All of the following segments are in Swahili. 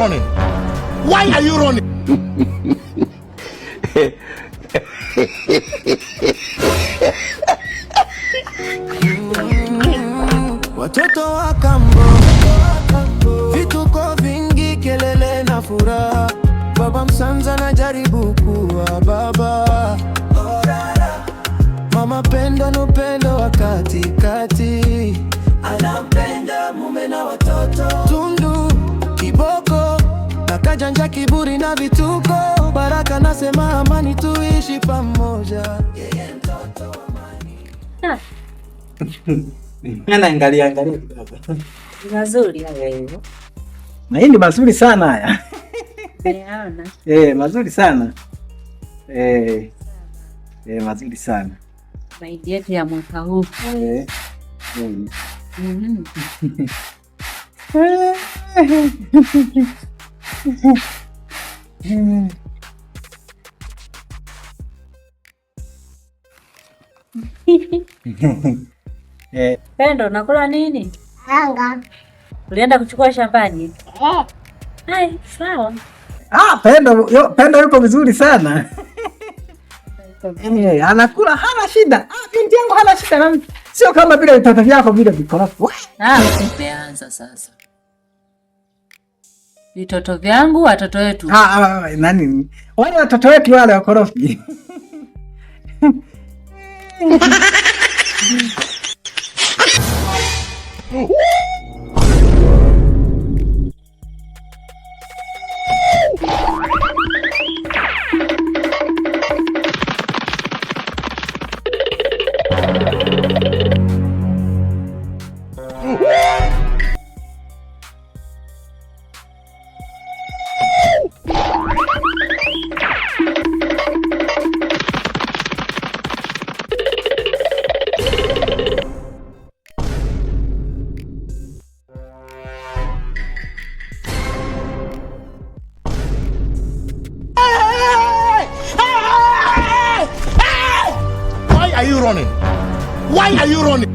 running? Why are you running? Watoto wa kambo, vituko vingi, kelele na furaha. Baba Msanza na jaribu kuwa baba. Mama Pendo na upendo wa katikati, anampenda mume na watoto. Tundu kiboko, Kajanja kiburi na vituko. Baraka nasema amani, tuishi pamoja. Yeye mtoto amani. Angalia mazuri haya hiyo. Mahindi mazuri sana haya. Naona. Mazuri sana. Mazuri sana. Mahindi yetu ya mwaka huu. Pendo, nakula nini? Anga. Ulienda kuchukua shambani? Hai, sawa. Pendo yuko vizuri sana. Anakula hana shida. Binti yangu hana shida. Sio kama vile vitoto vyako vile vikorofi. Umeanza sasa. Vitoto vyangu, watoto wetu. Nani? Wale watoto wetu wale wakorofi. Why are you running? Why are you running?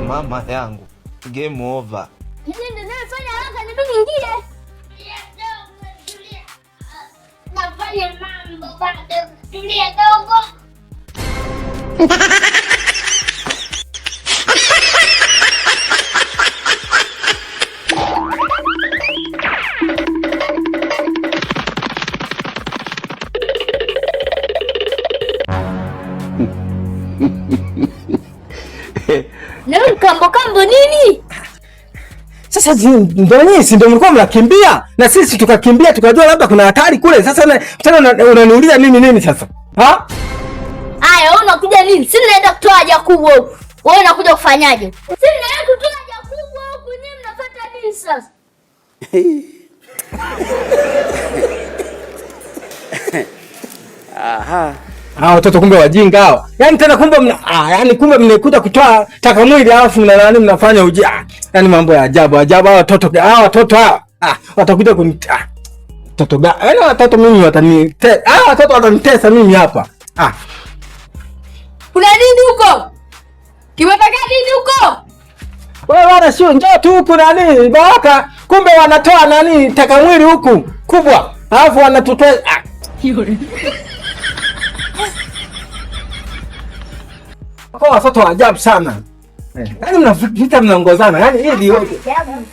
Mama yangu, game over. Nafanya haraka na mimi niingie. Nafanya mambo bado. Tulia dogo. Leo kambo nini? Sasa ndio nyinyi si ndio mlikuwa mnakimbia na sisi tukakimbia tukajua labda kuna hatari kule. Sasa tena unaniuliza mimi nini sasa? Aya, wewe unakuja nini? Si naenda kutoa haja kubwa huko. Wewe unakuja kufanyaje? Si naenda kutoa haja kubwa huko, nyinyi mnafuata nini sasa? Aha. Watoto kumbe wajinga hao. Yaani tena kumbe kumbe mnekuja kutoa taka mwili alafu mnafanya yaani mambo ya ajabu hao watoto hao. Watakuja watoto yaani watoto mimi watoto watanitesa mimi hapa. Kuna nini huko? Kimetokea nini huko? Wewe bwana sio njoo tu huku nani Baraka, kumbe wanatoa taka mwili huku kubwa. Alafu wanatutoa Kwa watoto wa ajabu sana. Yaani mnavita mnaongozana. Yaani hivi yote.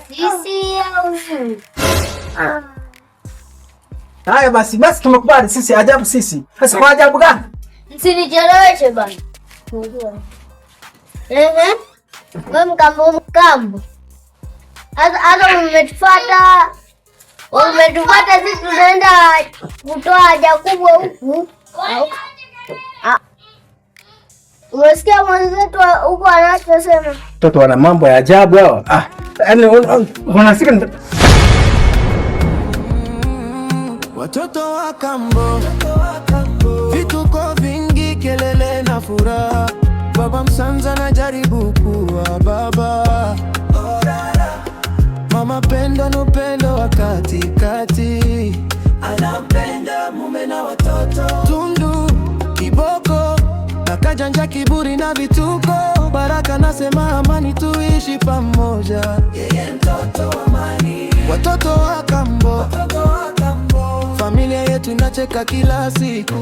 Sisi au. Haya basi tumekubali sisi ajabu sisi. Sasa kwa ajabu gani? Msinicheleweshe bana. Wewe mkambo. Hata umetufuata sisi tunaenda kutoa haja kubwa huku. Umesikia mwenzetu huko anachosema? Watoto wana mambo ya ajabu hao. Yaani wanasikia watoto wa kambo, vituko vingi, kelele na furaha. Baba Msanza na jaribu kuwa baba. Mama Pendo na upendo wa katikati, anampenda mume na watoto. Tundu, kiboko, na kajanja, kiburi na vituko. Baraka nasema amani, tuishi pamoja. Yeye mtoto wa amani, watoto wa kambo, familia yetu inacheka kila siku.